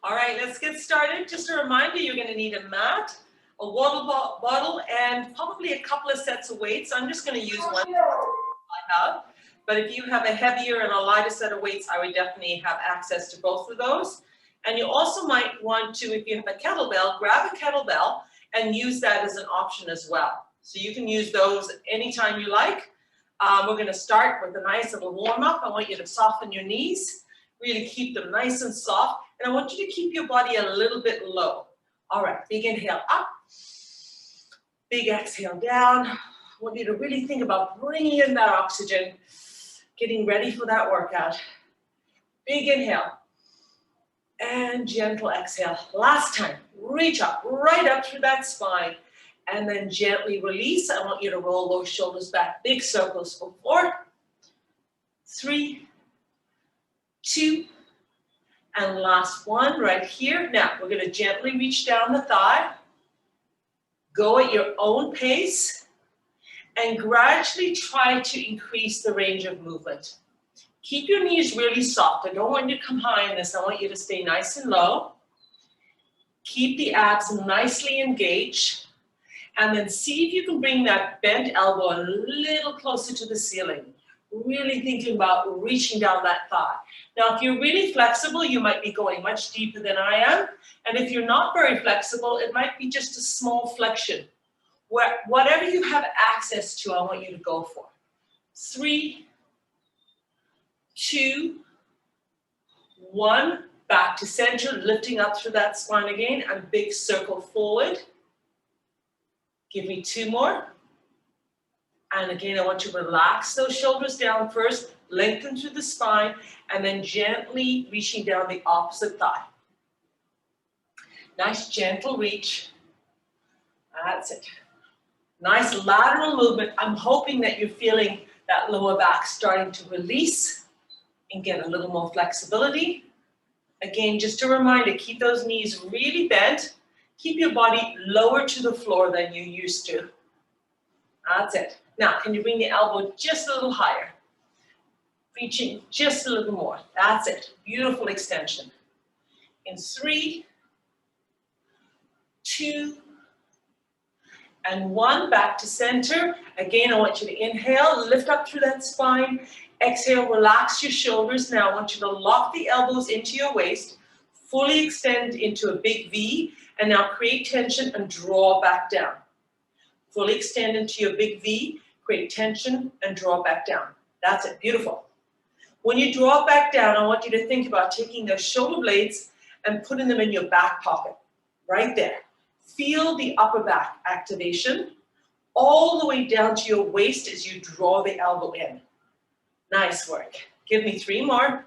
All right, let's get started. Just a reminder, you're going to need a mat, a water bottle, and probably a couple of sets of weights. I'm just going to use one I have. But if you have a heavier and a lighter set of weights, I would definitely have access to both of those. And you also might want to, if you have a kettlebell, grab a kettlebell and use that as an option as well. So you can use those anytime you like. We're going to start with a nice little warm-up. I want you to soften your knees, really keep them nice and soft. And I want you to keep your body a little bit low. All right, big inhale up, big exhale down. I want you to really think about bringing in that oxygen, getting ready for that workout. Big inhale and gentle exhale. Last time, reach up, right up through that spine, and then gently release. I want you to roll those shoulders back, big circles for 4, 3, 2, and last one right here. Now, we're going to gently reach down the thigh, go at your own pace, and gradually try to increase the range of movement. Keep your knees really soft. I don't want you to come high in this. I want you to stay nice and low. Keep the abs nicely engaged. And then see if you can bring that bent elbow a little closer to the ceiling. Really thinking about reaching down that thigh. Now, if you're really flexible, you might be going much deeper than I am. And if you're not very flexible, it might be just a small flexion. Whatever you have access to, I want you to go for. 3, 2, 1. Back to center, lifting up through that spine again, and big circle forward. Give me 2 more. And again, I want you to relax those shoulders down first, lengthen through the spine, and then gently reaching down the opposite thigh. Nice gentle reach. That's it. Nice lateral movement. I'm hoping that you're feeling that lower back starting to release and get a little more flexibility. Again, just a reminder, keep those knees really bent. Keep your body lower to the floor than you used to. That's it. Now, can you bring the elbow just a little higher? Reaching just a little more. That's it. Beautiful extension. In 3, 2, and 1. Back to center. Again, I want you to inhale, lift up through that spine. Exhale, relax your shoulders. Now, I want you to lock the elbows into your waist, fully extend into a big V, and now create tension and draw back down. Fully extend into your big V, create tension, and draw back down. That's it. Beautiful. When you draw back down, I want you to think about taking those shoulder blades and putting them in your back pocket, right there. Feel the upper back activation all the way down to your waist as you draw the elbow in. Nice work. Give me 3 more.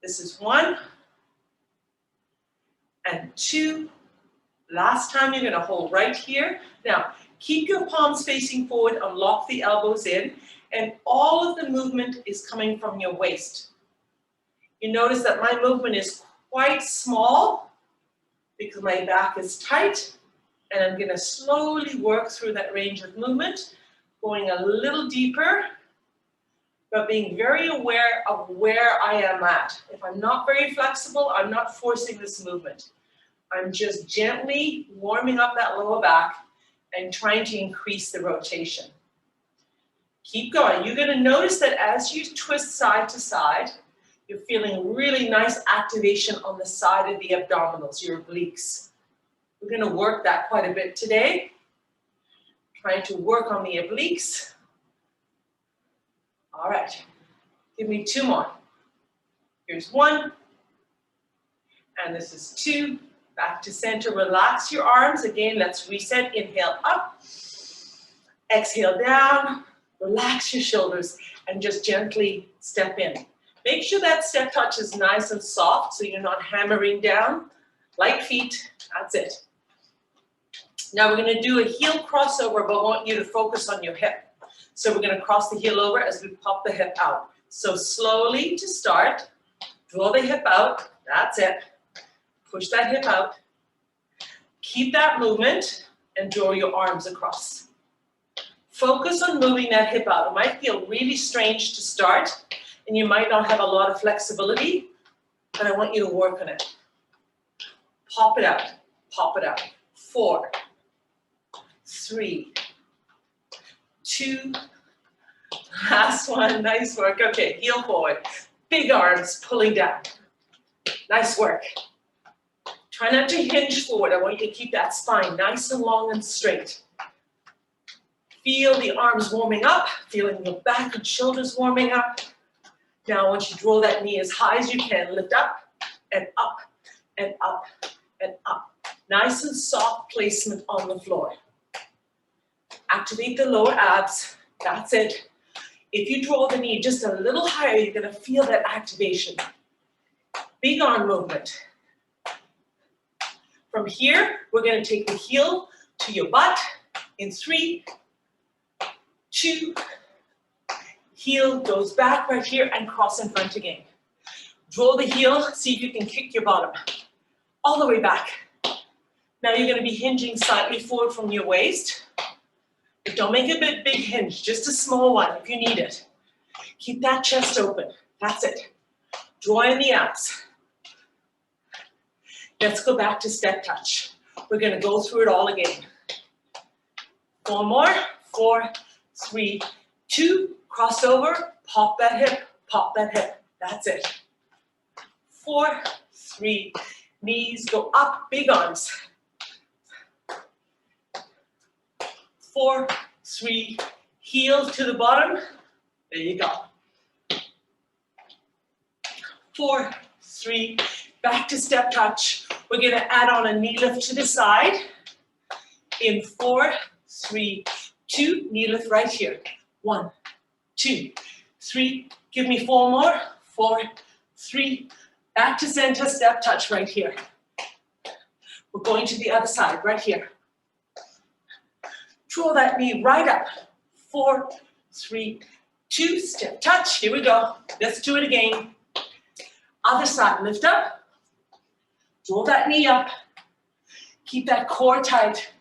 This is 1 and 2. Last time, you're going to hold right here. Now, keep your palms facing forward and lock the elbows in, and all of the movement is coming from your waist. You notice that my movement is quite small because my back is tight, and I'm going to slowly work through that range of movement, going a little deeper, but being very aware of where I am at. If I'm not very flexible, I'm not forcing this movement. I'm just gently warming up that lower back and trying to increase the rotation. Keep going. You're going to notice that as you twist side to side, you're feeling really nice activation on the side of the abdominals, your obliques. We're going to work that quite a bit today. Trying to work on the obliques. All right. Give me 2 more. Here's 1. And this is 2. Back to center, relax your arms. Again, let's reset. Inhale up, exhale down, relax your shoulders, and just gently step in. Make sure that step touch is nice and soft so you're not hammering down. Light feet, that's it. Now we're gonna do a heel crossover, but I want you to focus on your hip. So we're gonna cross the heel over as we pop the hip out. So slowly to start, draw the hip out, that's it. Push that hip out. Keep that movement and draw your arms across. Focus on moving that hip out. It might feel really strange to start, and you might not have a lot of flexibility, but I want you to work on it. Pop it out, pop it out. 4, 3, 2, last one, nice work. Okay, heel forward, big arms pulling down. Nice work. Try not to hinge forward. I want you to keep that spine nice and long and straight. Feel the arms warming up, feeling the back and shoulders warming up. Now I want you to draw that knee as high as you can. Lift up and up and up and up. Nice and soft placement on the floor. Activate the lower abs. That's it. If you draw the knee just a little higher, you're going to feel that activation. Big arm movement. From here, we're going to take the heel to your butt in 3, 2, heel goes back right here and cross in front again. Draw the heel, see if you can kick your bottom all the way back. Now you're going to be hinging slightly forward from your waist. But don't make a big hinge, just a small one if you need it. Keep that chest open. That's it. Draw in the abs. Let's go back to step touch. We're going to go through it all again. 4 more. 4, 3, 2. Crossover. Pop that hip. Pop that hip. That's it. 4, 3. Knees go up. Big arms. 4, 3. Heel to the bottom. There you go. 4, 3. Back to step touch. We're going to add on a knee lift to the side. In 4, 3, 2. Knee lift right here. 1, 2, 3. Give me 4 more. 4, 3. Back to center, step touch right here. We're going to the other side, right here. Draw that knee right up. 4, 3, 2. Step touch. Here we go. Let's do it again. Other side, lift up. Draw that knee up. Keep that core tight.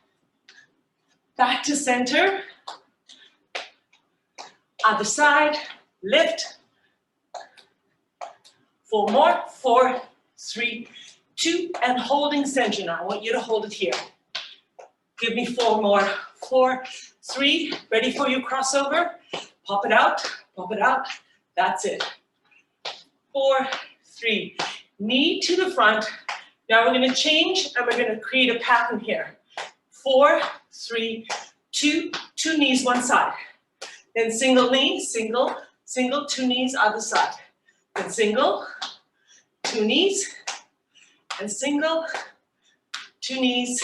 Back to center. Other side, lift. 4 more. 4, 3, 2, and holding center now. I want you to hold it here. Give me 4 more. 4, 3, ready for your crossover. Pop it out, pop it out. That's it. 4, 3, knee to the front. Now we're going to change and we're going to create a pattern here. 4, 3, 2, 2 knees one side. Then single knee, single, single, 2 knees other side. Then single, 2 knees, and single, 2 knees,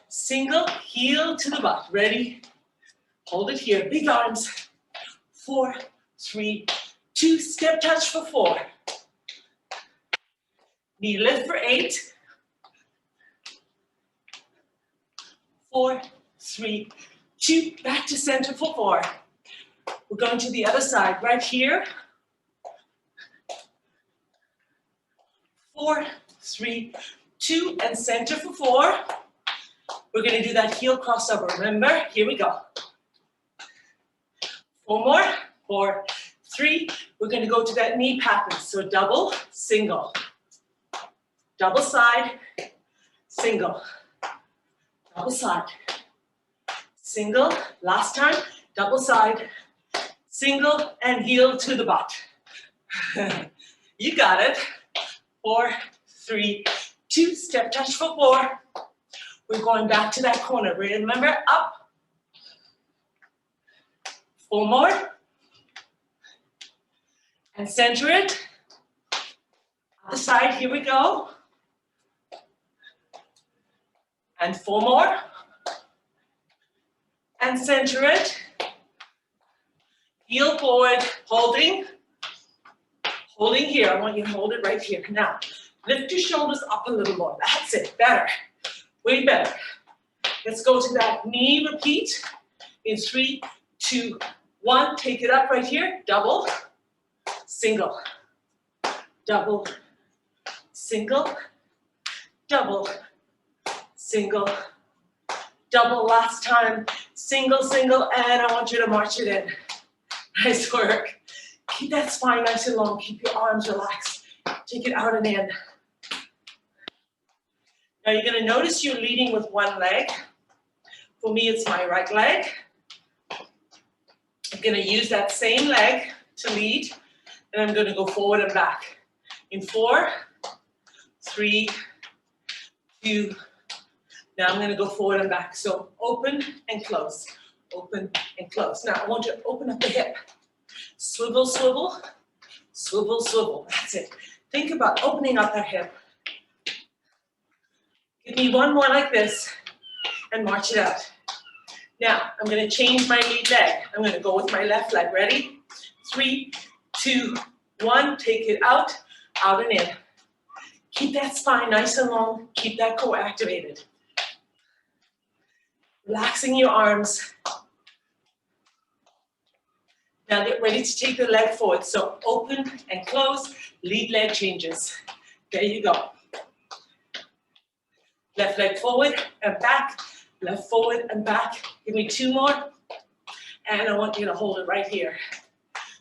single, heel to the butt. Ready? Hold it here, big arms. 4, 3, 2, step touch for 4. Knee lift for 8. 4, 3, 2, back to center for 4. We're going to the other side, right here. 4, 3, 2, and center for 4. We're going to do that heel crossover. Remember, here we go. 4 more. 4, 3. We're going to go to that knee pattern. So double, single. Double side, single. Double side. Single. Last time. Double side. Single and heel to the butt. You got it. 4, 3, 2. Step touch for 4. We're going back to that corner. Remember, up. 4 more. And center it. Other side, here we go. And 4 more. And center it. Heel forward, holding. Holding here. I want you to hold it right here. Now, lift your shoulders up a little more. That's it. Better. Way better. Let's go to that knee repeat. In 3, 2, 1. Take it up right here. Double. Single. Double. Single. Double. Single. Double last time. Single, single, and I want you to march it in. Nice work. Keep that spine nice and long. Keep your arms relaxed. Take it out and in. Now you're gonna notice you're leading with one leg. For me, it's my right leg. I'm gonna use that same leg to lead, and I'm gonna go forward and back. In 4, 3, 2, now I'm gonna go forward and back. So open and close, open and close. Now I want you to open up the hip. Swivel, swivel, swivel, swivel. That's it. Think about opening up that hip. Give me one more like this and march it out. Now, I'm gonna change my lead leg. I'm gonna go with my left leg. Ready? 3, 2, 1. Take it out, out and in. Keep that spine nice and long. Keep that core activated. Relaxing your arms. Now get ready to take the leg forward. So open and close, lead leg changes. There you go. Left leg forward and back, left forward and back. Give me 2 more. And I want you to hold it right here.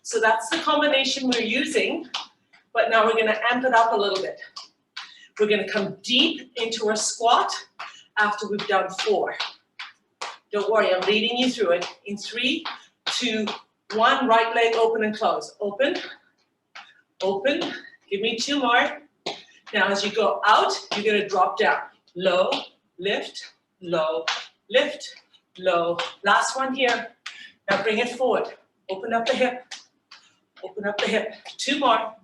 So that's the combination we're using, but now we're gonna amp it up a little bit. We're gonna come deep into our squat after we've done 4. Don't worry, I'm leading you through it. In 3, 2, 1, right leg open and close. Open, open, give me 2 more. Now as you go out, you're gonna drop down. Low, lift, low, lift, low. Last one here. Now bring it forward. Open up the hip, open up the hip. 2 more.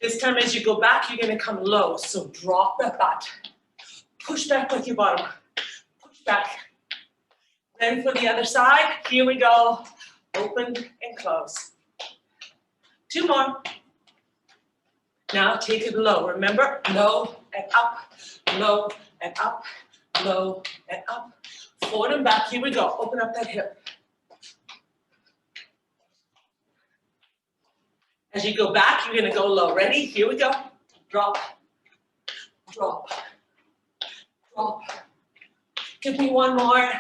This time as you go back, you're gonna come low. So drop the butt. Push back with your bottom. Push back. Then for the other side, here we go. Open and close. 2 more. Now take it low. Remember, low and up, low and up, low and up. Forward and back. Here we go. Open up that hip. As you go back, you're going to go low. Ready? Here we go. Drop, drop, drop. Give me 1 more.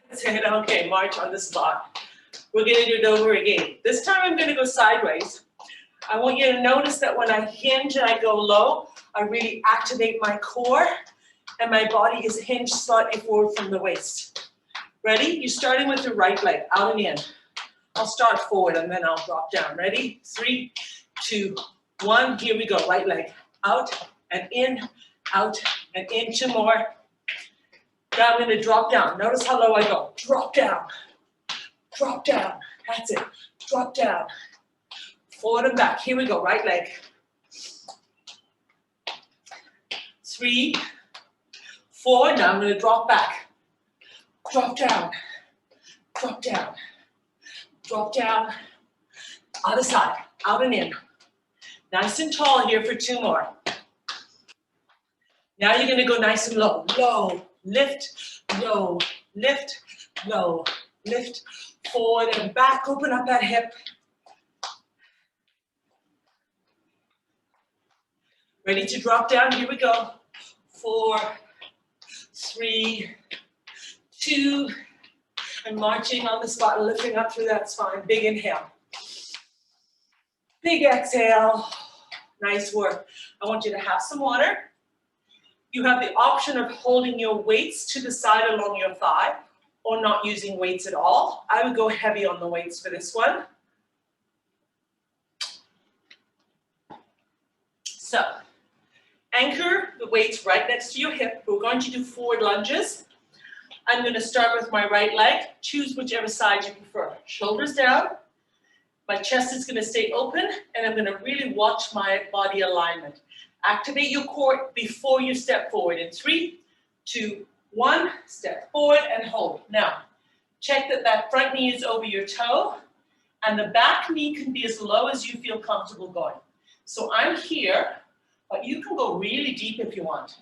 That's it. Okay, march on the spot. We're going to do it over again. This time I'm going to go sideways. I want you to notice that when I hinge and I go low, I really activate my core and my body is hinged slightly forward from the waist. Ready? You're starting with the right leg, out and in. I'll start forward and then I'll drop down. Ready? 3, 2, 1. Here we go. Right leg out and in, out and in. 2 more. Now I'm going to drop down. Notice how low I go. Drop down. Drop down. That's it. Drop down. Forward and back. Here we go. Right leg. 3, 4. Now I'm going to drop back. Drop down. Drop down. Drop down. Other side. Out and in. Nice and tall here for 2 more. Now you're going to go nice and low. Low. Lift. Low. Lift. Low. Lift. Forward and back. Open up that hip. Ready to drop down? Here we go. 4, 3, 2, and marching on the spot and lifting up through that spine. Big inhale. Big exhale. Nice work. I want you to have some water. You have the option of holding your weights to the side along your thigh or not using weights at all. I would go heavy on the weights for this one. So, anchor the weights right next to your hip. We're going to do forward lunges. I'm going to start with my right leg. Choose whichever side you prefer. Shoulders down. My chest is going to stay open, and I'm going to really watch my body alignment. Activate your core before you step forward. In 3, 2, 1, step forward and hold. Now, check that that front knee is over your toe, and the back knee can be as low as you feel comfortable going. So I'm here, but you can go really deep if you want.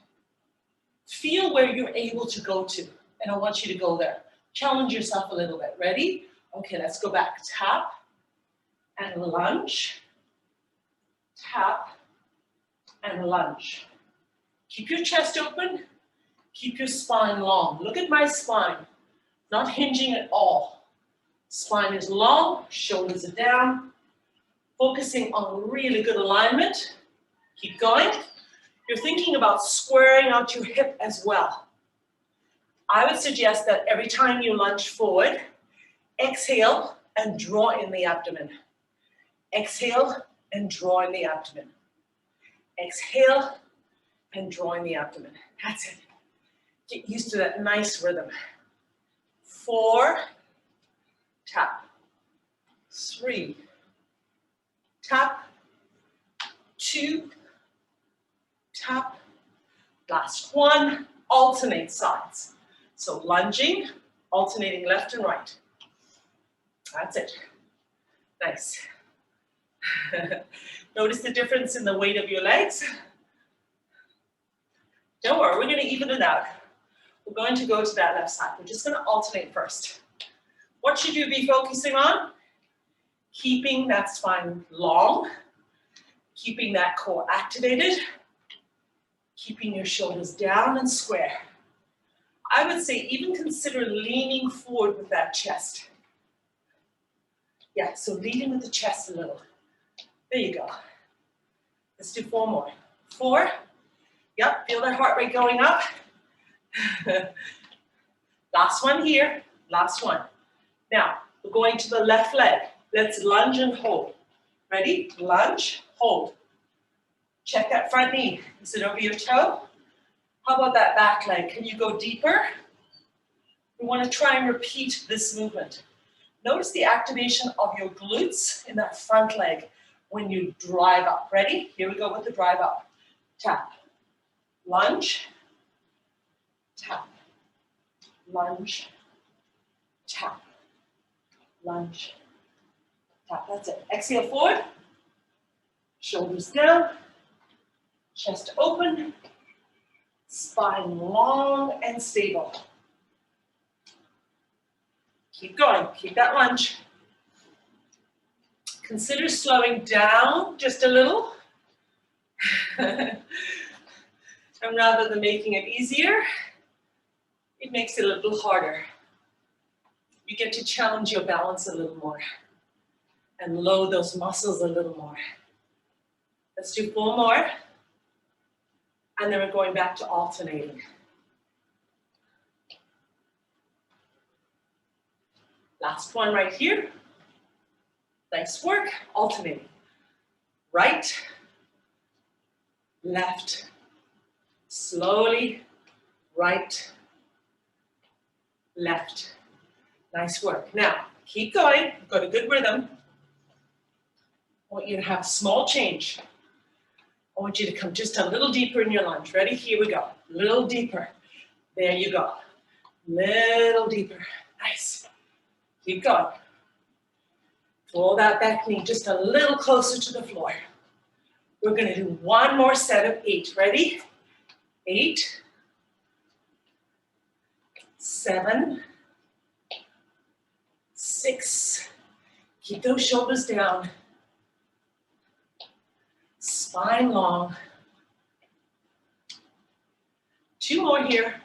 Feel where you're able to go to, and I want you to go there. Challenge yourself a little bit. Ready? Okay, let's go back. Tap and lunge. Tap and lunge. Keep your chest open. Keep your spine long. Look at my spine. Not hinging at all. Spine is long, shoulders are down. Focusing on really good alignment. Keep going. you're thinking about squaring out your hip as well. I would suggest that every time you lunge forward, exhale and draw in the abdomen. Exhale and draw in the abdomen. Exhale and draw in the abdomen. That's it. Get used to that nice rhythm. 4, tap. 3, tap. 2, tap. Last one, alternate sides. So lunging, alternating left and right. That's it. Nice. Notice the difference in the weight of your legs. Don't worry, we're going to even it out. We're going to go to that left side. We're just going to alternate first. What should you be focusing on? Keeping that spine long, keeping that core activated, keeping your shoulders down and square. I would say even consider leaning forward with that chest. Yeah, so leading with the chest a little. There you go. Let's do 4 more. 4. Yep, feel that heart rate going up. Last one here. Last one. Now, we're going to the left leg. Let's lunge and hold. Ready? Lunge, hold. Check that front knee. Is it over your toe? How about that back leg? Can you go deeper? We want to try and repeat this movement. Notice the activation of your glutes in that front leg when you drive up. Ready? Here we go with the drive up. Tap. Lunge. Tap. Lunge. Tap. Lunge. Tap. That's it. Exhale forward. Shoulders down. Chest open. Spine long and stable. Keep going. Keep that lunge. Consider slowing down just a little. And rather than making it easier, it makes it a little harder. You get to challenge your balance a little more and load those muscles a little more. Let's do 4 more. And then we're going back to alternating. Last one right here. Nice work. Alternating. Right, left, slowly, right, left. Nice work. Now, keep going. You've got a good rhythm. I want you to have a small change. I want you to come just a little deeper in your lunge. Ready? Here we go. A little deeper. There you go. Little deeper. Nice. Keep going. Pull that back knee just a little closer to the floor. We're going to do 1 more set of 8. Ready? 8, 7, 6. Keep those shoulders down. Spine long. 2 more here.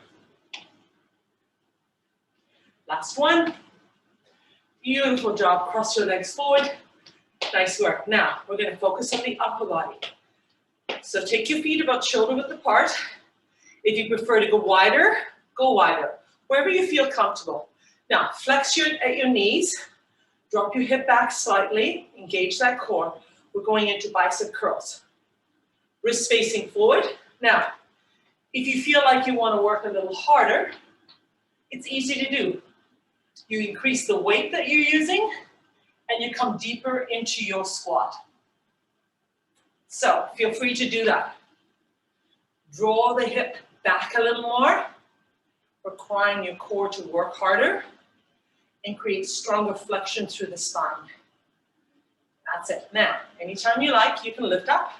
Last one. Beautiful job. Cross your legs forward. Nice work. Now, we're going to focus on the upper body. So take your feet about shoulder width apart. If you prefer to go wider, go wider. Wherever you feel comfortable. Now, flex at your knees. Drop your hip back slightly. Engage that core. We're going into bicep curls. Wrists facing forward. Now, if you feel like you want to work a little harder, it's easy to do. You increase the weight that you're using, and you come deeper into your squat. So, feel free to do that. Draw the hip back a little more, requiring your core to work harder, and create stronger flexion through the spine. That's it. Now, anytime you like, you can lift up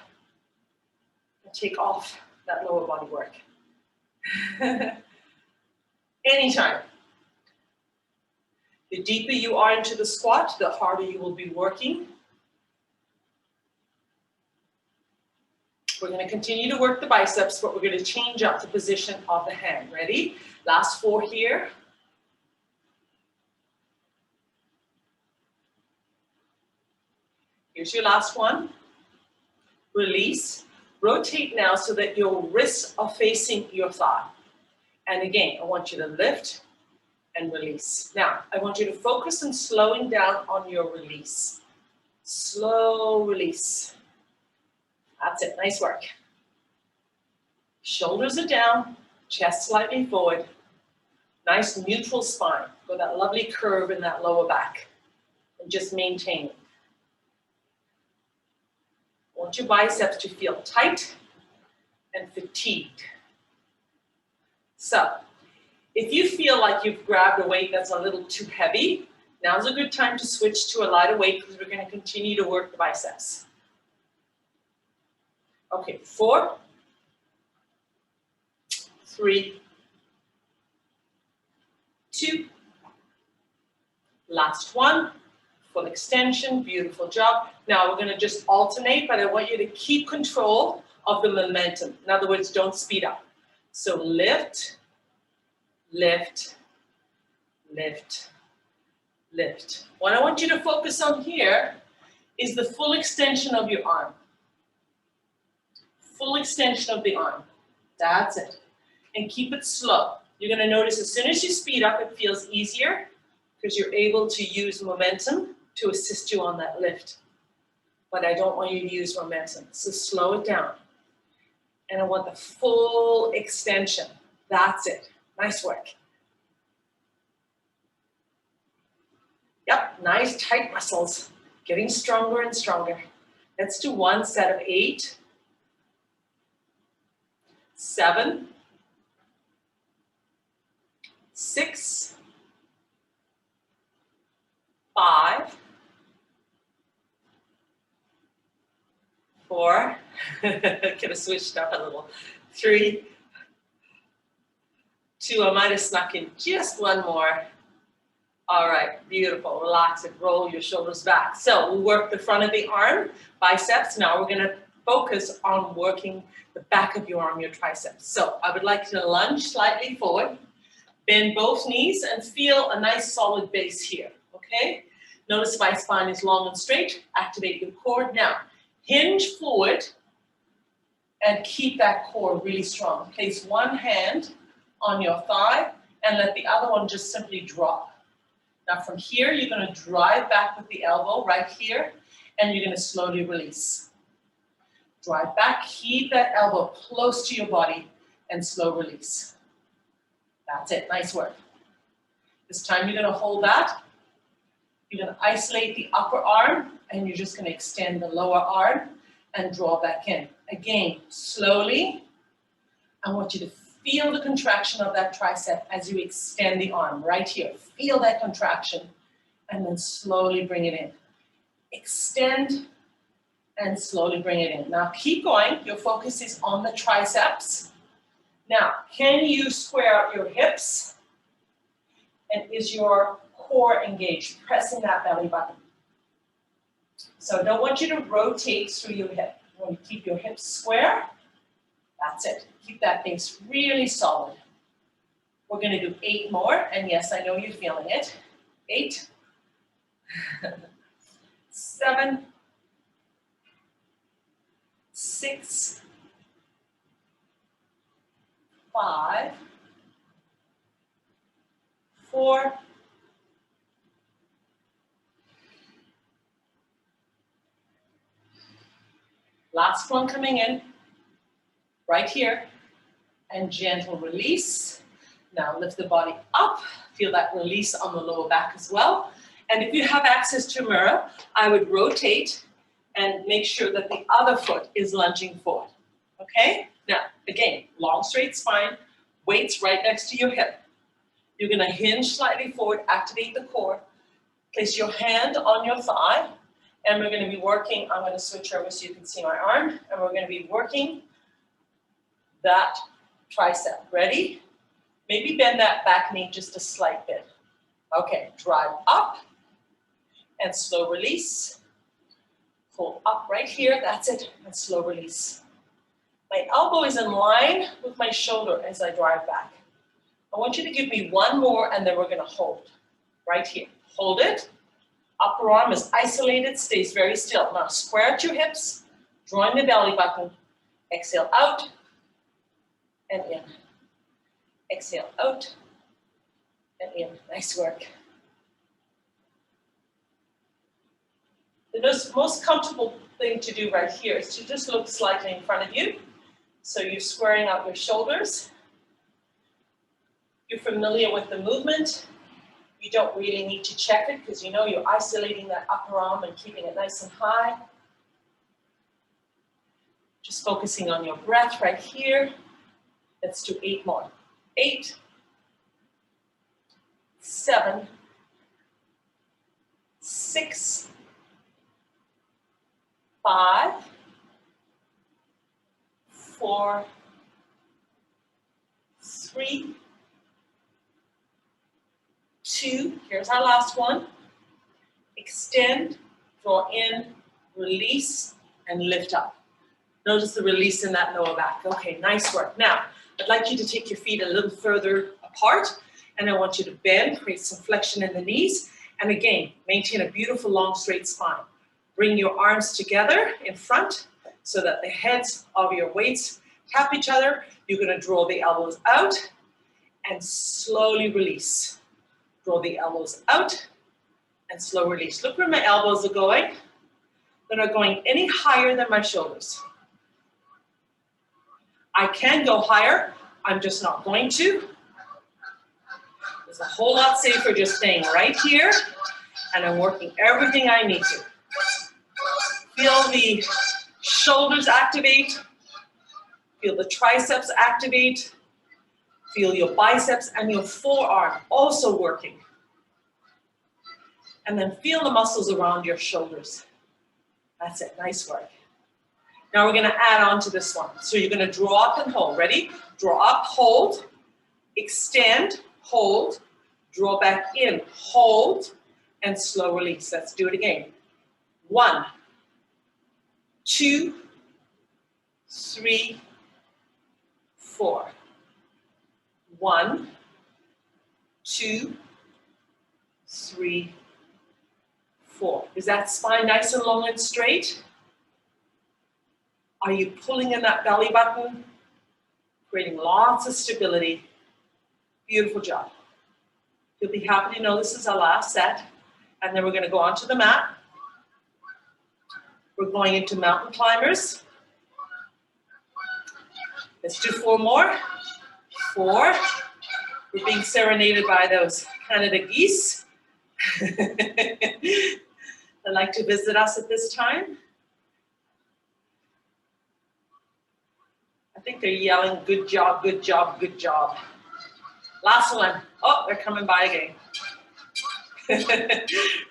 and take off that lower body work. Anytime. The deeper you are into the squat, the harder you will be working. We're going to continue to work the biceps, but we're going to change up the position of the hand. Ready? Last 4 here. Here's your last one. Release. Rotate now so that your wrists are facing your thigh. And again, I want you to lift and release. Now, I want you to focus on slowing down on your release. Slow release. That's it, nice work. Shoulders are down, chest slightly forward. Nice neutral spine. Got that lovely curve in that lower back. And just maintain it. Want your biceps to feel tight and fatigued. So, if you feel like you've grabbed a weight that's a little too heavy, now's a good time to switch to a lighter weight because we're going to continue to work the biceps. Okay, 4, 3, 2, last one, full extension, beautiful job. Now we're going to just alternate, but I want you to keep control of the momentum. In other words, don't speed up. So lift, lift, lift, lift. What I want you to focus on here is the full extension of your arm. Full extension of the arm. That's it. And keep it slow. You're going to notice as soon as you speed up, it feels easier because you're able to use momentum to assist you on that lift. But I don't want you to use momentum. So slow it down. And I want the full extension. That's it. Nice work. Yep, nice tight muscles. Getting stronger and stronger. Let's do one set of 8. 7, 6, 5, 4, could have switched up a little, 3, 2, I might have snuck in just one more. All right, beautiful, relax it, roll your shoulders back. So we work the front of the arm, biceps. Now we're gonna focus on working the back of your arm, your triceps. So I would like you to lunge slightly forward, bend both knees and feel a nice solid base here, okay? Notice my spine is long and straight, activate your core. Now, hinge forward and keep that core really strong. Place one hand on your thigh and let the other one just simply drop. Now from here, you're gonna drive back with the elbow right here and you're gonna slowly release. Drive back, keep that elbow close to your body and slow release. That's it, nice work. This time you're gonna hold that. You're gonna isolate the upper arm and you're just gonna extend the lower arm and draw back in. Again, slowly. I want you to feel the contraction of that tricep as you extend the arm right here. Feel that contraction and then slowly bring it in. Extend and slowly bring it in. Now keep going. Your focus is on the triceps. Now, can you square out your hips? And is your core engaged? Pressing that belly button. So I don't want you to rotate through your hip. You want to keep your hips square. That's it. Keep that base really solid. We're going to do 8 more. And yes, I know you're feeling it. 8, 7, 6, 5, 4, 'Last one coming in, right here, and gentle release. Now lift the body up, feel that release on the lower back as well. And if you have access to a mirror, I would rotate and make sure that the other foot is lunging forward, okay? Now, again, long straight spine, weights right next to your hip. You're gonna hinge slightly forward, activate the core, place your hand on your thigh, and we're gonna be working, I'm gonna switch over so you can see my arm, and we're gonna be working that tricep. Ready? Maybe bend that back knee just a slight bit. Okay, drive up, and slow release. Pull up right here, that's it, and slow release. My elbow is in line with my shoulder as I drive back. I want you to give me one more and then we're gonna hold. Right here, hold it. Upper arm is isolated, stays very still. Now square out your hips, join the belly button, Exhale out and in. Exhale out and in. Nice work. The most comfortable thing to do right here is to just look slightly in front of you. So you're squaring out your shoulders. You're familiar with the movement. You don't really need to check it because you know you're isolating that upper arm and keeping it nice and high. Just focusing on your breath right here. Let's do 8 more. 8, 7, 6, 5, 4, 3, 2, here's our last one. Extend, draw in, release, and lift up. Notice the release in that lower back. Okay, nice work. Now, I'd like you to take your feet a little further apart, and I want you to bend, create some flexion in the knees, and again, maintain a beautiful long straight spine. Bring your arms together in front so that the heads of your weights tap each other. You're going to draw the elbows out and slowly release. Draw the elbows out and slow release. Look where my elbows are going. They're not going any higher than my shoulders. I can go higher, I'm just not going to. It's a whole lot safer just staying right here, and I'm working everything I need to. Feel the shoulders activate, feel the triceps activate, feel your biceps and your forearm also working. And then feel the muscles around your shoulders. That's it, nice work. Now we're gonna add on to this one. So you're gonna draw up and hold. Ready? Draw up, hold, extend, hold, draw back in, hold, and slow release. Let's do it again. 1, 2, 3, 4. 1, 2, 3, 4. Is that spine nice and long and straight? Are you pulling in that belly button? Creating lots of stability. Beautiful job. You'll be happy to know this is our last set, and then we're going to go onto the mat. We're going into mountain climbers. Let's do 4 more. 4. We're being serenaded by those Canada geese. They like to visit us at this time. I think they're yelling, good job, good job, good job. Last one. Oh, they're coming by again.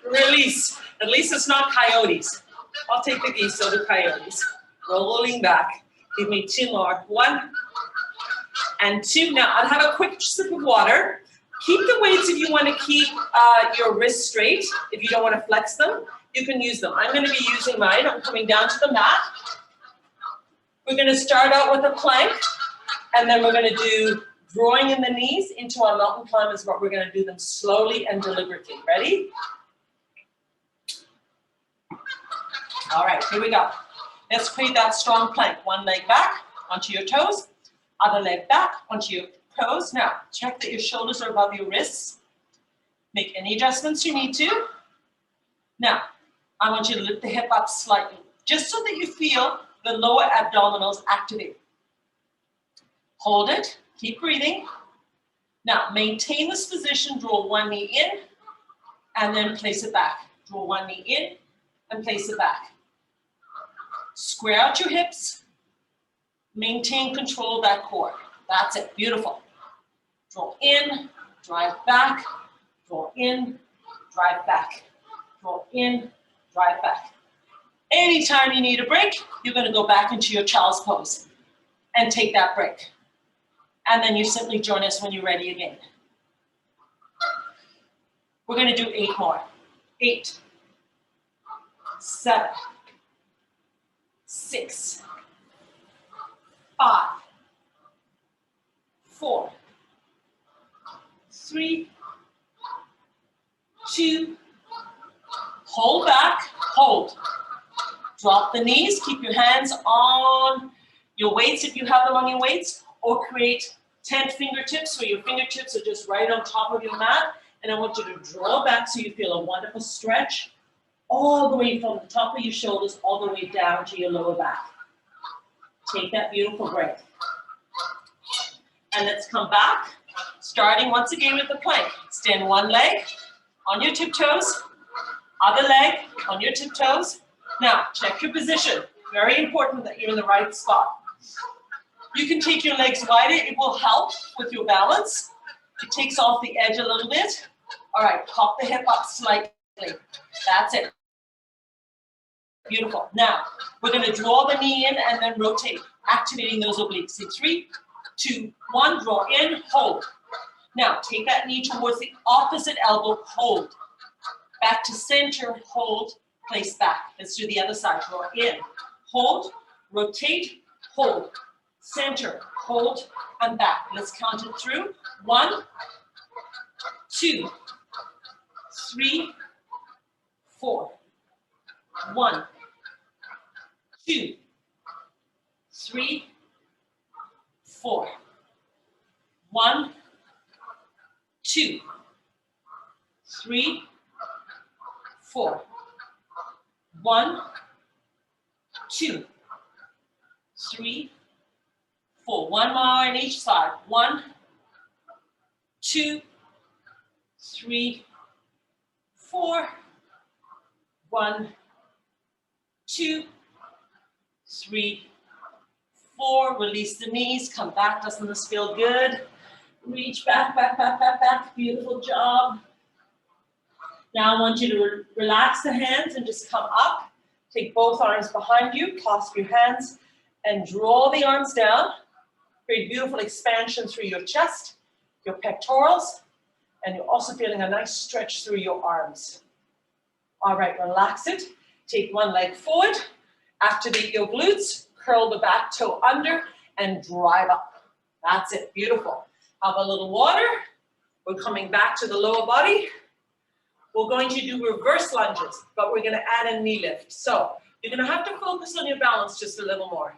Release. At least it's not coyotes. I'll take the geese, so do coyotes. Rolling back. Give me 2 more. 1 and 2. Now, I'll have a quick sip of water. Keep the weights if you want to keep your wrists straight. If you don't want to flex them, you can use them. I'm going to be using mine. I'm coming down to the mat. We're going to start out with a plank, and then we're going to do drawing in the knees into our mountain climbers, but we're going to do them slowly and deliberately. Ready? All right, here we go. Let's create that strong plank. One leg back onto your toes, other leg back onto your toes. Now, check that your shoulders are above your wrists. Make any adjustments you need to. Now, I want you to lift the hip up slightly, just so that you feel the lower abdominals activate. Hold it, keep breathing. Now, maintain this position, draw one knee in, and then place it back. Draw one knee in, and place it back. Square out your hips, maintain control of that core. That's it, beautiful. Draw in, drive back, draw in, drive back, draw in, drive back. Anytime you need a break, you're going to go back into your child's pose and take that break. And then you simply join us when you're ready again. We're going to do 8 more. 8, 7, 6, 5, 4, 3, 2, hold back, hold. Drop the knees, keep your hands on your weights if you have them on your weights, or create tent fingertips where your fingertips are just right on top of your mat. And I want you to draw back so you feel a wonderful stretch all the way from the top of your shoulders all the way down to your lower back. Take that beautiful breath. And let's come back, starting once again with the plank. Extend one leg on your tiptoes, other leg on your tiptoes. Now, check your position. Very important that you're in the right spot. You can take your legs wider. It will help with your balance. It takes off the edge a little bit. All right, pop the hip up slightly. That's it. Beautiful. Now, we're going to draw the knee in and then rotate, activating those obliques. In 3, 2, 1, draw in, hold. Now, take that knee towards the opposite elbow, hold. Back to center, hold, place back. Let's do the other side. Draw in, hold, rotate, hold, center, hold, and back. Let's count it through. 1, 2, 3, 4. 1, 2, 3, 4. 1, 2, 3, 4. 1, 2, 3, 4. One more on each side. 1, 2, 3, 4. 1, 2, 3, 4. Release the knees. Come back. Doesn't this feel good? Reach back, back, back, back, back. Beautiful job. Now I want you to relax the hands and just come up. Take both arms behind you. Clasp your hands and draw the arms down. Create beautiful expansion through your chest, your pectorals, and you're also feeling a nice stretch through your arms. All right, relax it. Take one leg forward. Activate your glutes. Curl the back toe under and drive up. That's it. Beautiful. Have a little water. We're coming back to the lower body. We're going to do reverse lunges, but we're going to add a knee lift. So you're going to have to focus on your balance just a little more.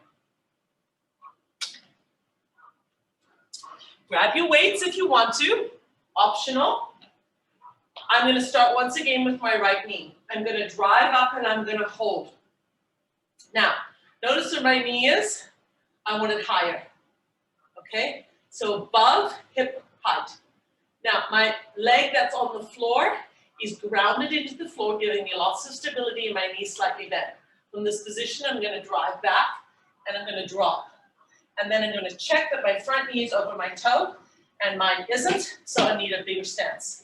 Grab your weights if you want to. Optional. I'm going to start once again with my right knee. I'm going to drive up and I'm going to hold. Now, notice where my knee is. I want it higher. Okay? So above hip height. Now, my leg that's on the floor is grounded into the floor, giving me lots of stability and my knee slightly bent. From this position, I'm going to drive back and I'm going to drop. And then I'm going to check that my front knee is over my toe and mine isn't, so I need a bigger stance.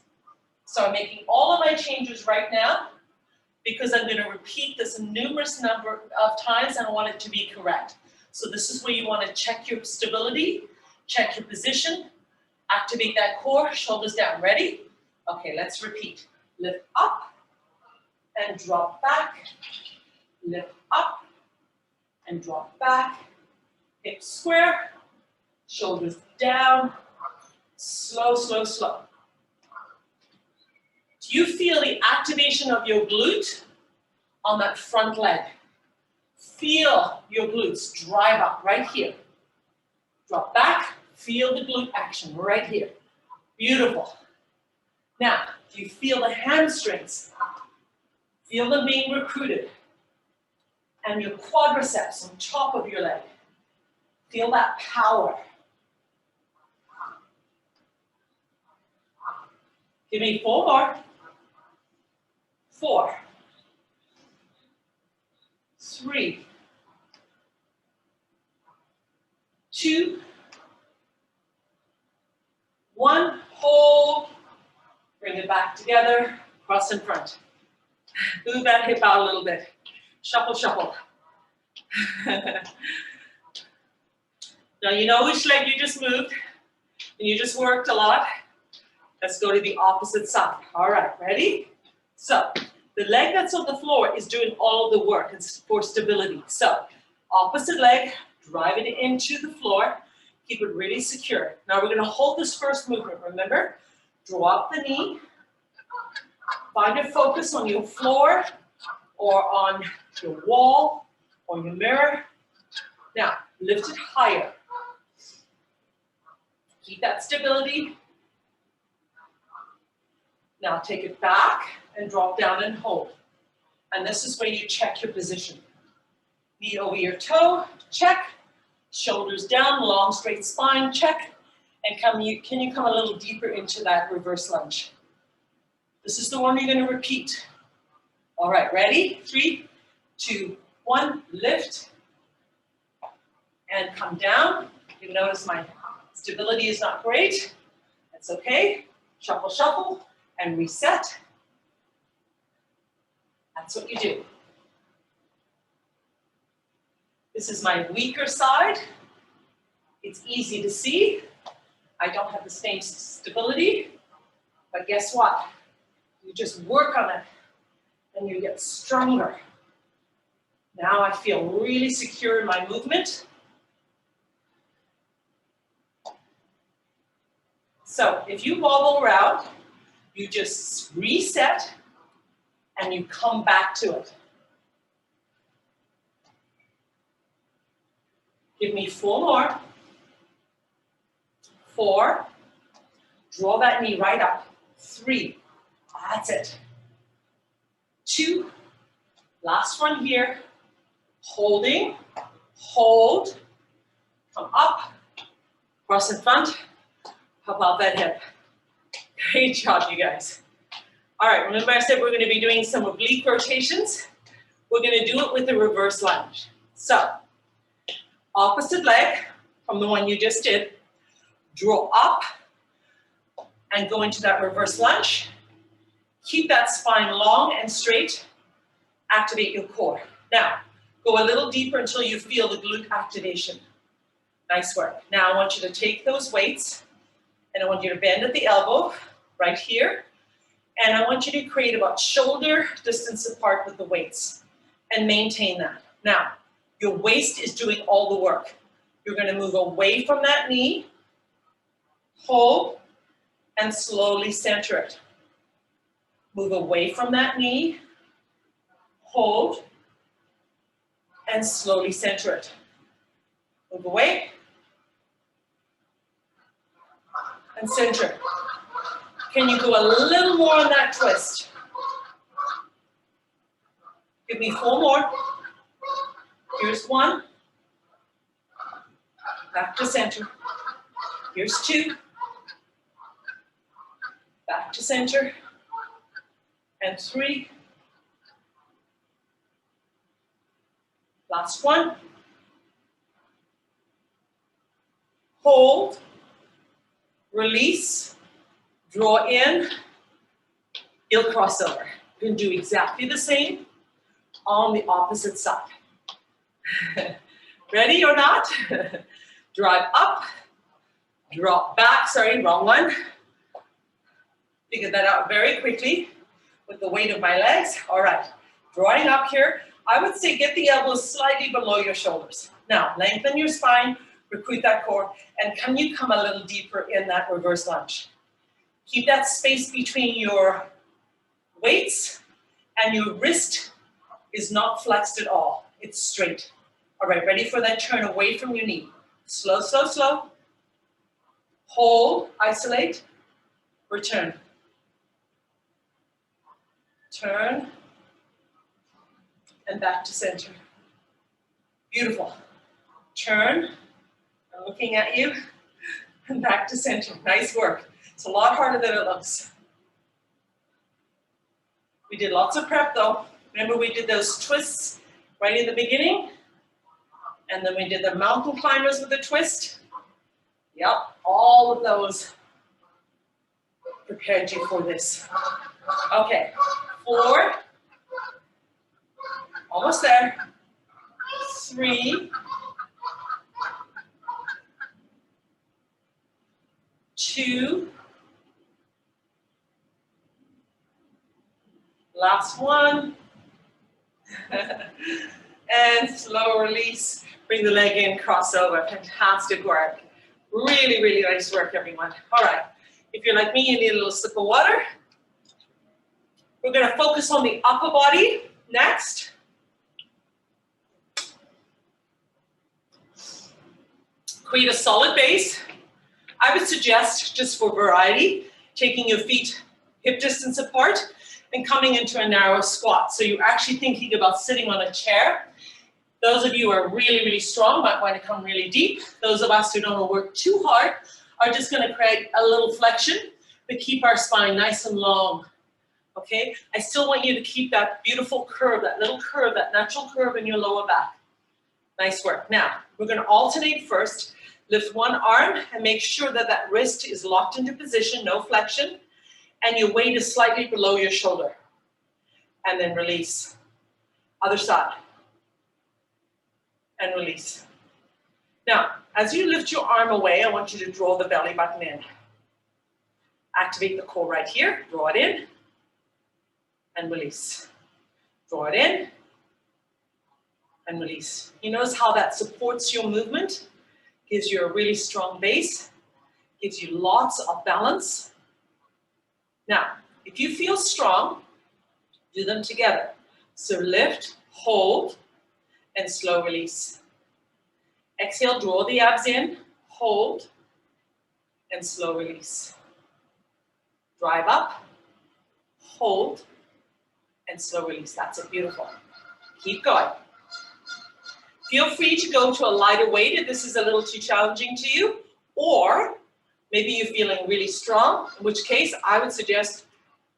So I'm making all of my changes right now because I'm going to repeat this a numerous number of times and I want it to be correct. So this is where you want to check your stability, check your position, activate that core, shoulders down. Ready? Okay, let's repeat. Lift up and drop back. Lift up and drop back. Hips square, shoulders down. Slow, slow, slow. Do you feel the activation of your glute on that front leg? Feel your glutes drive up right here. Drop back, feel the glute action right here. Beautiful. Now, do you feel the hamstrings? Feel them being recruited. And your quadriceps on top of your leg. Feel that power. Give me 4 more. 4. 3. 2. 1. Hold. Bring it back together. Cross in front. Move that hip out a little bit. Shuffle, shuffle. Now you know which leg you just moved, and you just worked a lot. Let's go to the opposite side. All right, ready? So the leg that's on the floor is doing all of the work. It's for stability. So opposite leg, drive it into the floor. Keep it really secure. Now we're going to hold this first movement. Remember, drop the knee. Find a focus on your floor or on your wall or your mirror. Now, Lift it higher. Keep that stability. Now take it back and drop down and hold. And this is where you check your position. Knee over your toe, check. Shoulders down, long straight spine, check. And can you come a little deeper into that reverse lunge? This is the one you're going to repeat. All right, ready? 3, 2, 1, lift. And come down. You notice my stability is not great. That's okay. Shuffle, shuffle, and reset. That's what you do. This is my weaker side. It's easy to see. I don't have the same stability, but guess what? You just work on it and you get stronger. Now I feel really secure in my movement. So if you wobble around, you just reset and you come back to it. Give me 4 more. 4. Draw that knee right up. 3. That's it. 2. Last one here. Holding. Hold. Come up. Cross in front. Pop out that hip. Great job, you guys. All right, remember I said we're going to be doing some oblique rotations? We're going to do it with a reverse lunge. So, opposite leg from the one you just did. Draw up and go into that reverse lunge. Keep that spine long and straight. Activate your core. Now, go a little deeper until you feel the glute activation. Nice work. Now I want you to take those weights and I want you to bend at the elbow right here. And I want you to create about shoulder distance apart with the weights and maintain that. Now, your waist is doing all the work. You're going to move away from that knee, hold, and slowly center it. Move away from that knee, hold, and slowly center it. Move away, and center. Can you go a little more on that twist? Give me 4 more. Here's 1. Back to center. Here's 2. Back to center. And 3. Last one. Hold. Release. Draw in. Heel crossover. You can do exactly the same on the opposite side. Ready or not? Drive up. Drop back. Sorry, wrong one. Figure that out very quickly with the weight of my legs. All right, drawing up here. I would say get the elbows slightly below your shoulders. Now, lengthen your spine, recruit that core, and can you come a little deeper in that reverse lunge? Keep that space between your weights and your wrist is not flexed at all. It's straight. All right, ready for that turn away from your knee. Slow, slow, slow. Hold, isolate, return. Turn, and back to center. Beautiful. Turn, I'm looking at you, and back to center. Nice work. It's a lot harder than it looks. We did lots of prep though. Remember we did those twists right in the beginning? And then we did the mountain climbers with a twist. Yep, all of those prepared you for this. Okay, 4, almost there, 3, 2, last one, and slow release, bring the leg in, crossover. Fantastic work. Really, really nice work, everyone. All right, if you're like me, you need a little sip of water. We're going to focus on the upper body next. Create a solid base. I would suggest, just for variety, taking your feet hip distance apart and coming into a narrow squat. So you're actually thinking about sitting on a chair. Those of you who are really, really strong might want to come really deep. Those of us who don't want to work too hard are just going to create a little flexion, but keep our spine nice and long. Okay? I still want you to keep that beautiful curve, that little curve, that natural curve in your lower back. Nice work. Now, we're going to alternate first. Lift one arm and make sure that that wrist is locked into position, no flexion, and your weight is slightly below your shoulder. And then release. Other side. And release. Now, as you lift your arm away, I want you to draw the belly button in. Activate the core right here. Draw it in. And release. Draw it in. And release. You notice how that supports your movement? Gives you a really strong base. Gives you lots of balance. Now, if you feel strong, do them together. So lift, hold, and slow release. Exhale, draw the abs in, hold, and slow release. Drive up, hold, and slow release. That's it, beautiful. Keep going. Feel free to go to a lighter weight if this is a little too challenging to you, or maybe you're feeling really strong, in which case I would suggest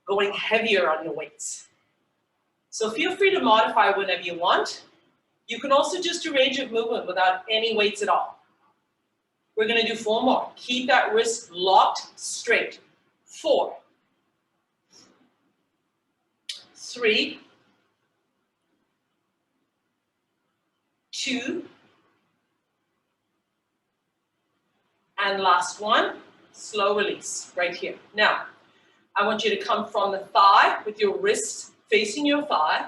going heavier on your weights. So feel free to modify whenever you want. You can also just do range of movement without any weights at all. We're going to do 4 more. Keep that wrist locked straight. 4, 3, 2, and last one, slow release right here. Now, I want you to come from the thigh with your wrists facing your thigh.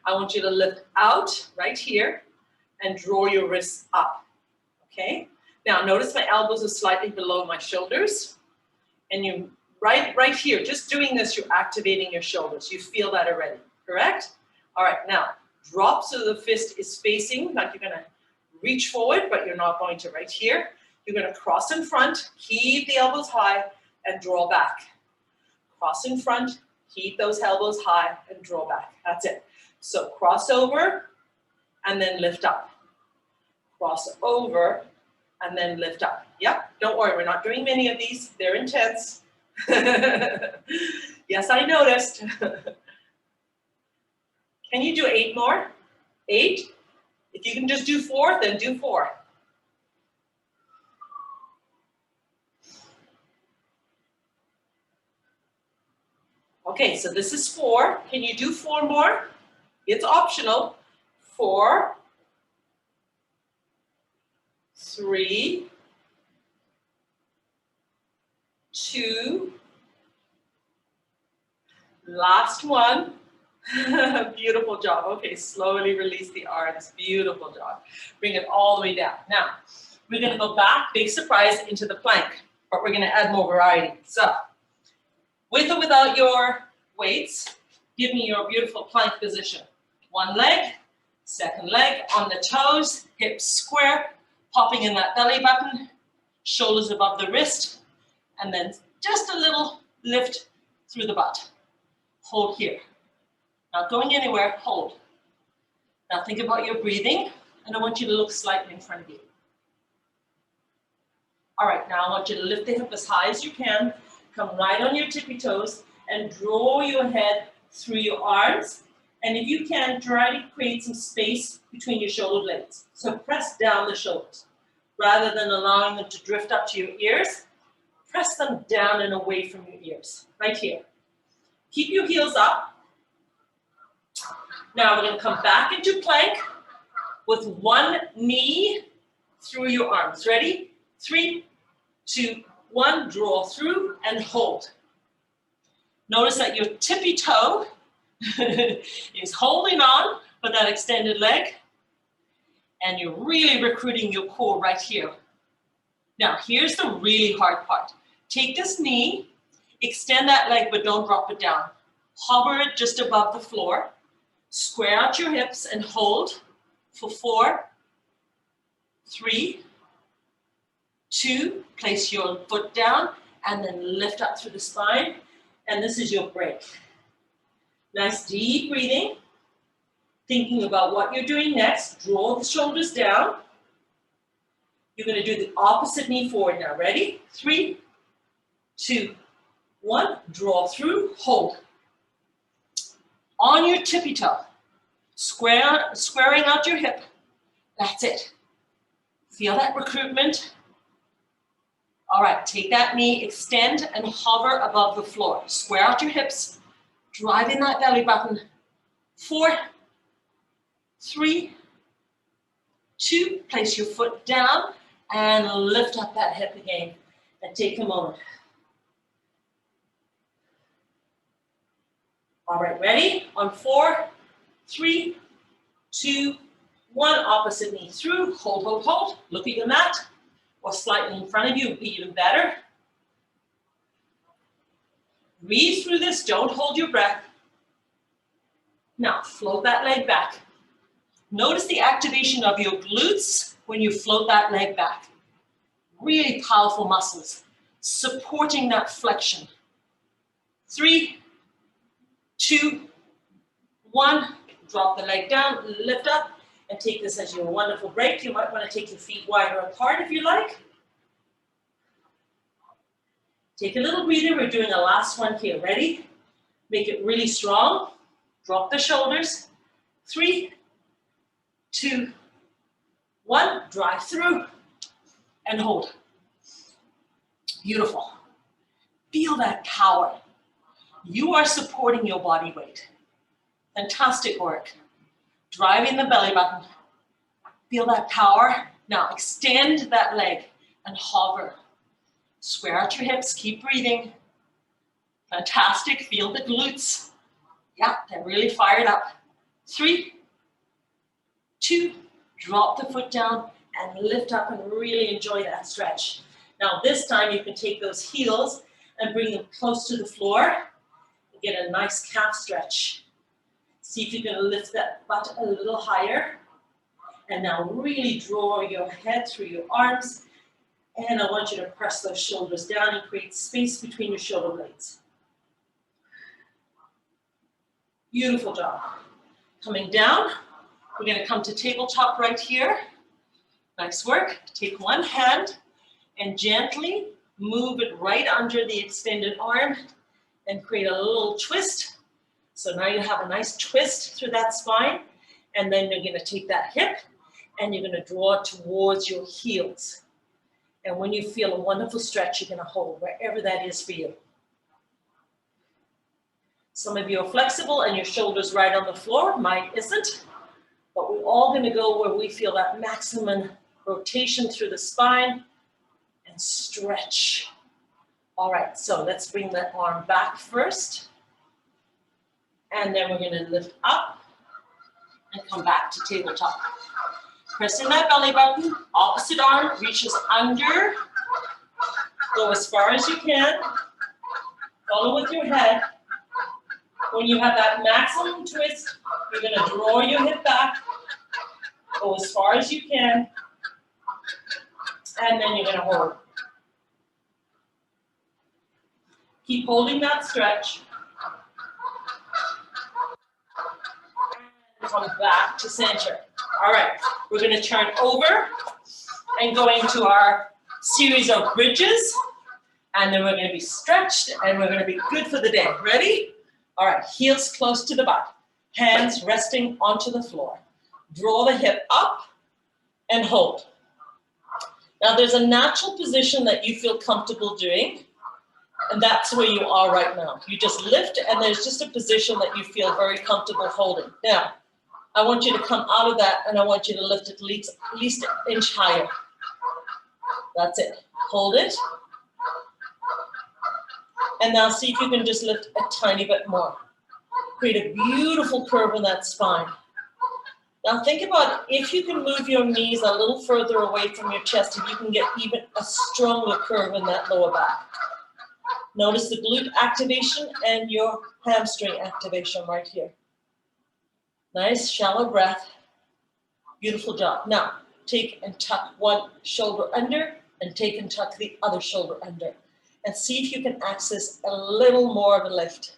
I want you to lift out right here and draw your wrists up, okay? Now, notice my elbows are slightly below my shoulders, and you right here, just doing this, you're activating your shoulders. You feel that already, correct? All right, now, drop so the fist is facing, like you're gonna reach forward, but you're not going to right here. You're gonna cross in front, keep the elbows high, and draw back. Cross in front, keep those elbows high, and draw back. That's it. So cross over, and then lift up. Cross over, and then lift up. Yep, don't worry, we're not doing many of these. They're intense. Yes, I noticed. Can you do 8 more? 8? If you can just do 4, then do 4. Okay, so this is 4. Can you do 4 more? It's optional. 4, 3, 2, last one. Beautiful job. Okay, slowly release the arms. Beautiful job. Bring it all the way down. Now, we're going to go back, big surprise, into the plank, but we're going to add more variety. So, with or without your weights, give me your beautiful plank position. One leg, second leg on the toes, hips square, popping in that belly button, shoulders above the wrist, and then just a little lift through the butt. Hold here. Not going anywhere, hold. Now think about your breathing, and I want you to look slightly in front of you. All right, now I want you to lift the hip as high as you can, come right on your tippy toes, and draw your head through your arms. And if you can, try to create some space between your shoulder blades. So press down the shoulders. Rather than allowing them to drift up to your ears, press them down and away from your ears, right here. Keep your heels up. Now we're going to come back into plank with one knee through your arms. Ready? 3, 2, 1. Draw through and hold. Notice that your tippy toe is holding on for that extended leg, and you're really recruiting your core right here. Now, here's the really hard part. Take this knee, extend that leg, but don't drop it down. Hover it just above the floor. Square out your hips and hold for 4, 3, 2, place your foot down, and then lift up through the spine. And this is your break. Nice deep breathing. Thinking about what you're doing next. Draw the shoulders down. You're going to do the opposite knee forward now. Ready? 3, 2, 1. Draw through. Hold. On your tippy toe. Squaring out your hip. That's it. Feel that recruitment. All right, take that knee, extend and hover above the floor. Square out your hips, driving that belly button. 4, 3, 2, place your foot down and lift up that hip again. And take a moment. All right, ready? On 4, 3, 2, 1. Opposite knee through. Hold, hold, hold. Look at your mat. Or slightly in front of you would be even better. Breathe through this. Don't hold your breath. Now, float that leg back. Notice the activation of your glutes when you float that leg back. Really powerful muscles, supporting that flexion. 3, 2, 1. Drop the leg down, lift up, and take this as your wonderful break. You might want to take your feet wider apart if you like. Take a little breather. We're doing a last one here. Ready? Make it really strong. Drop the shoulders. 3, 2, 1. Drive through and hold. Beautiful. Feel that power. You are supporting your body weight. Fantastic work. Driving the belly button. Feel that power. Now extend that leg and hover. Square out your hips. Keep breathing. Fantastic. Feel the glutes. Yeah, they're really fired up. 3, 2, drop the foot down and lift up and really enjoy that stretch. Now this time you can take those heels and bring them close to the floor and get a nice calf stretch. See if you can lift that butt a little higher. And now really draw your head through your arms. And I want you to press those shoulders down and create space between your shoulder blades. Beautiful job. Coming down, we're going to come to tabletop right here. Nice work. Take one hand and gently move it right under the extended arm and create a little twist. So now you have a nice twist through that spine, and then you're going to take that hip and you're going to draw it towards your heels. And when you feel a wonderful stretch, you're going to hold wherever that is for you. Some of you are flexible and your shoulder's right on the floor. Mine isn't. But we're all going to go where we feel that maximum rotation through the spine and stretch. All right, so let's bring that arm back first. And then we're going to lift up and come back to tabletop. Pressing that belly button, opposite arm reaches under. Go as far as you can. Follow with your head. When you have that maximum twist, you're going to draw your hip back. Go as far as you can. And then you're going to hold. Keep holding that stretch. And come back to center. All right, we're going to turn over and go into our series of bridges. And then we're going to be stretched and we're going to be good for the day. Ready? All right, heels close to the butt. Hands resting onto the floor. Draw the hip up and hold. Now there's a natural position that you feel comfortable doing, and that's where you are right now. You just lift and there's just a position that you feel very comfortable holding. Now, I want you to come out of that and I want you to lift at least an inch higher. That's it. Hold it. And now see if you can just lift a tiny bit more. Create a beautiful curve in that spine. Now think about if you can move your knees a little further away from your chest, if you can get even a stronger curve in that lower back. Notice the glute activation and your hamstring activation right here. Nice shallow breath. Beautiful job. Now take and tuck one shoulder under and take and tuck the other shoulder under. And see if you can access a little more of a lift.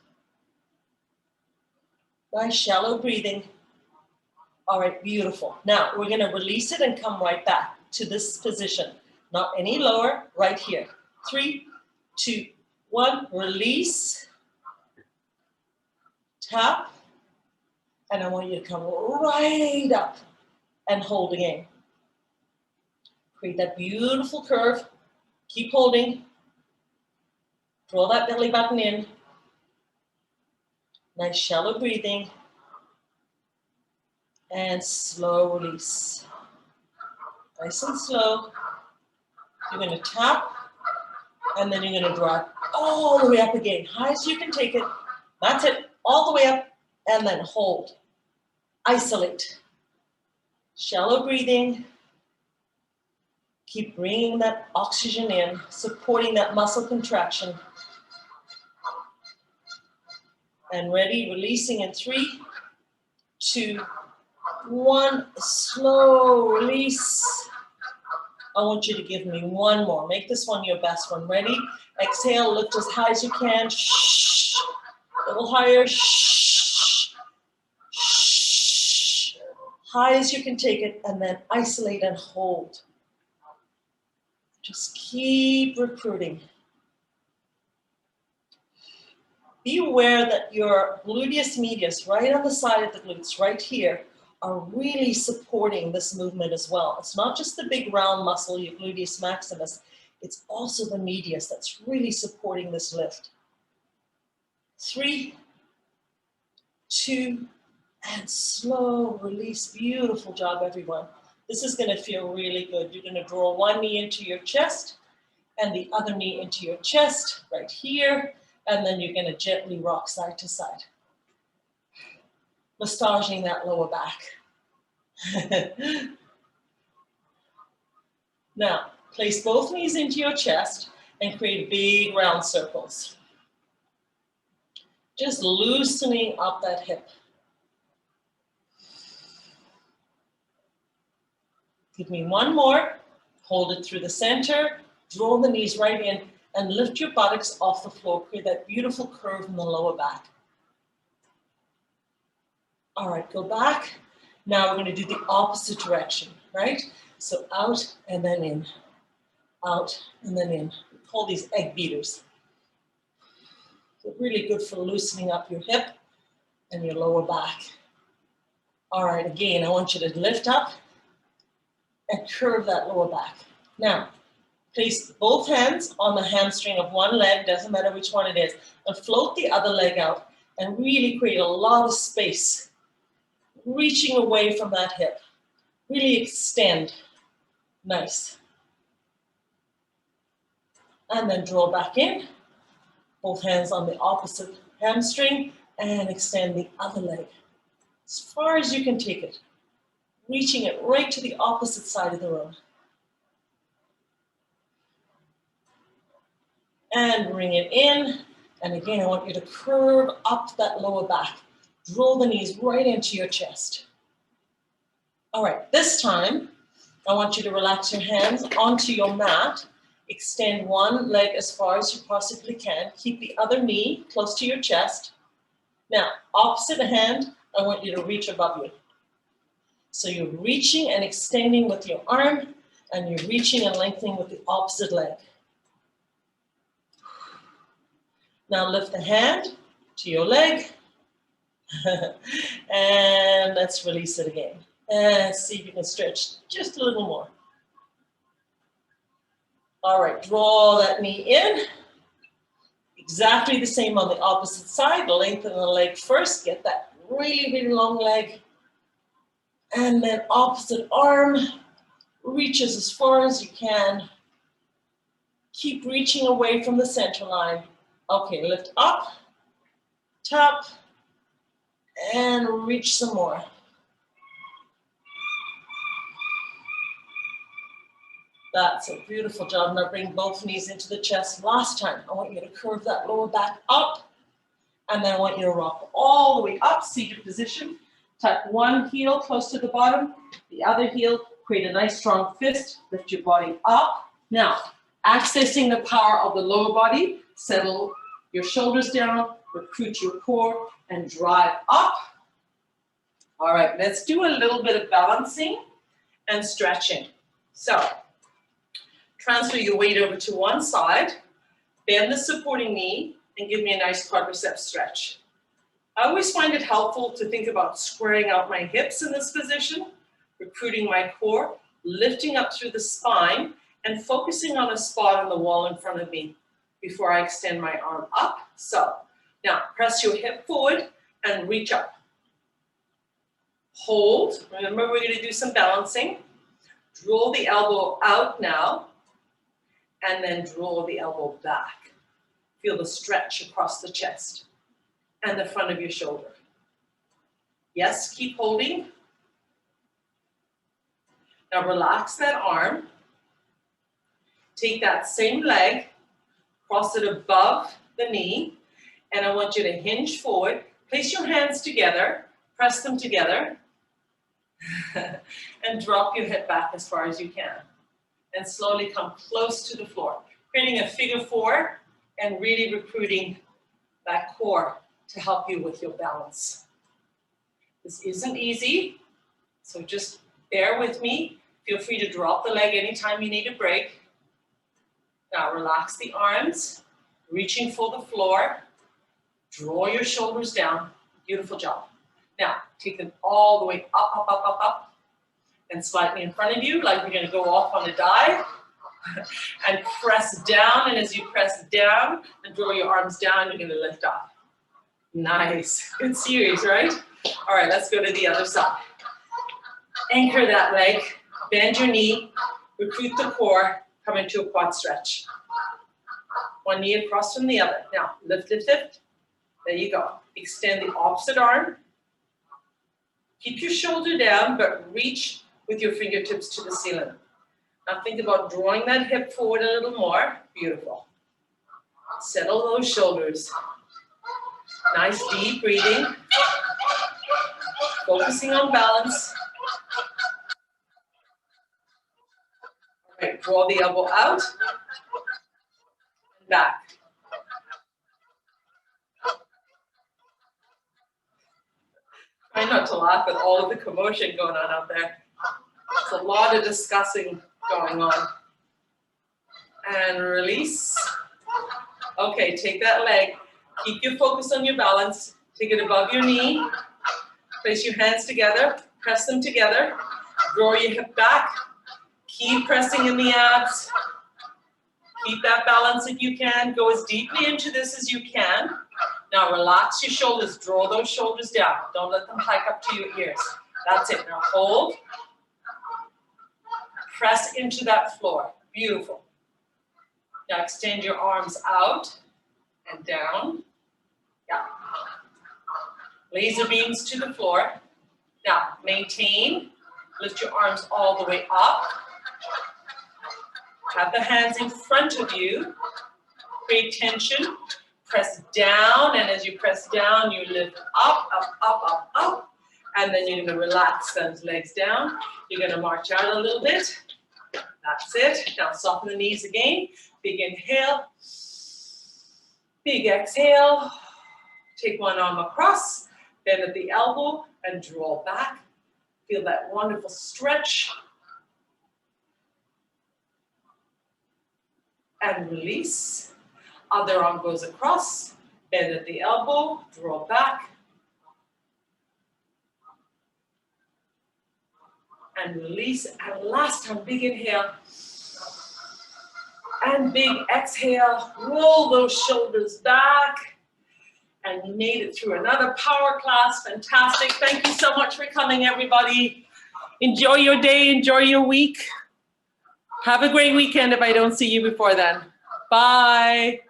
Nice shallow breathing. All right, beautiful. Now we're going to release it and come right back to this position. Not any lower, right here. 3, 2, 1, release. Tap. And I want you to come right up and hold again. Create that beautiful curve. Keep holding. Draw that belly button in. Nice shallow breathing. And slow release. Nice and slow. You're going to tap. And then you're going to draw it all the way up again. High as you can take it. That's it. All the way up. And then hold. Isolate. Shallow breathing. Keep bringing that oxygen in, supporting that muscle contraction. And ready, releasing in 3, 2, 1. Slow release. I want you to give me one more. Make this one your best one. Ready? Exhale, lift as high as you can. Shh. A little higher. Shh. Shh. High as you can take it, and then isolate and hold. Just keep recruiting. Be aware that your gluteus medius, right on the side of the glutes, right here, are really supporting this movement as well. It's not just the big round muscle, your gluteus maximus, it's also the medius that's really supporting this lift. 3, 2, and slow release. Beautiful job, everyone. This is going to feel really good. You're going to draw one knee into your chest and the other knee into your chest right here. And then you're going to gently rock side to side. Massaging that lower back. Now, place both knees into your chest and create big round circles. Just loosening up that hip. Give me one more. Hold it through the center. Draw the knees right in and lift your buttocks off the floor. Create that beautiful curve in the lower back. All right, go back. Now we're going to do the opposite direction, right? So out and then in. Out and then in. We call these egg beaters. They're really good for loosening up your hip and your lower back. All right, again, I want you to lift up and curve that lower back. Now, place both hands on the hamstring of one leg, doesn't matter which one it is, and float the other leg out and really create a lot of space, reaching away from that hip. Really extend. Nice. And then draw back in. Both hands on the opposite hamstring and extend the other leg as far as you can take it, reaching it right to the opposite side of the room. And bring it in. And again, I want you to curve up that lower back. Draw the knees right into your chest. All right, this time, I want you to relax your hands onto your mat. Extend one leg as far as you possibly can. Keep the other knee close to your chest. Now, opposite hand, I want you to reach above you. So you're reaching and extending with your arm, and you're reaching and lengthening with the opposite leg. Now lift the hand to your leg, and let's release it again. And see if you can stretch just a little more. All right, draw that knee in. Exactly the same on the opposite side. Lengthen the leg first. Get that really, really long leg. And then opposite arm reaches as far as you can. Keep reaching away from the center line. Okay, lift up, tap, and reach some more. That's a beautiful job. Now bring both knees into the chest. Last time, I want you to curve that lower back up, and then I want you to rock all the way up, seated position. Tuck one heel close to the bottom, the other heel, create a nice strong fist, lift your body up, Now, accessing the power of the lower body, settle your shoulders down, recruit your core, and drive up. All right, let's do a little bit of balancing and stretching. So, transfer your weight over to one side, bend the supporting knee, and give me a nice quadricep stretch. I always find it helpful to think about squaring out my hips in this position, recruiting my core, lifting up through the spine, and focusing on a spot on the wall in front of me before I extend my arm up. So, now press your hip forward and reach up. Hold. Remember, we're going to do some balancing. Draw the elbow out now, and then draw the elbow back. Feel the stretch across the chest and the front of your shoulder. Yes, keep holding. Now relax that arm. Take that same leg, cross it above the knee, and I want you to hinge forward. Place your hands together, press them together, and drop your hip back as far as you can. And slowly come close to the floor, creating a figure four and really recruiting that core to help you with your balance. This isn't easy, so just bear with me. Feel free to drop the leg anytime you need a break. Now relax the arms, reaching for the floor. Draw your shoulders down. Beautiful job. Now take them all the way up, up, up, up, up, and slightly in front of you, like we're going to go off on a dive. And press down, and as you press down and draw your arms down, you're going to lift up. Nice. Good series, right? All right, let's go to the other side. Anchor that leg, bend your knee, recruit the core, come into a quad stretch. One knee across from the other. Now, lift, lift, lift. There you go. Extend the opposite arm. Keep your shoulder down, but reach with your fingertips to the ceiling. Now think about drawing that hip forward a little more. Beautiful. Settle those shoulders. Nice deep breathing. Focusing on balance. All right, draw the elbow out. And back. Try not to laugh at all of the commotion going on out there. It's a lot of discussing going on. And release. Okay, take that leg. Keep your focus on your balance. Take it above your knee. Place your hands together. Press them together. Draw your hip back. Keep pressing in the abs. Keep that balance if you can. Go as deeply into this as you can. Now relax your shoulders. Draw those shoulders down. Don't let them hike up to your ears. That's it. Now hold. Press into that floor. Beautiful. Now extend your arms out and down. Yeah. Laser beams to the floor. Now maintain. Lift your arms all the way up. Have the hands in front of you. Create tension. Press down, and as you press down, you lift up, up, up, up, up. And then you're going to relax those legs down. You're going to march out a little bit. That's it. Now soften the knees again. Big inhale. Big exhale. Take one arm across. Bend at the elbow and draw back. Feel that wonderful stretch. And release. Other arm goes across. Bend at the elbow. Draw back. And release. And last time, big inhale. And big exhale. Roll those shoulders back. And you made it through another power class. Fantastic. Thank you so much for coming, everybody. Enjoy your day. Enjoy your week. Have a great weekend if I don't see you before then. Bye.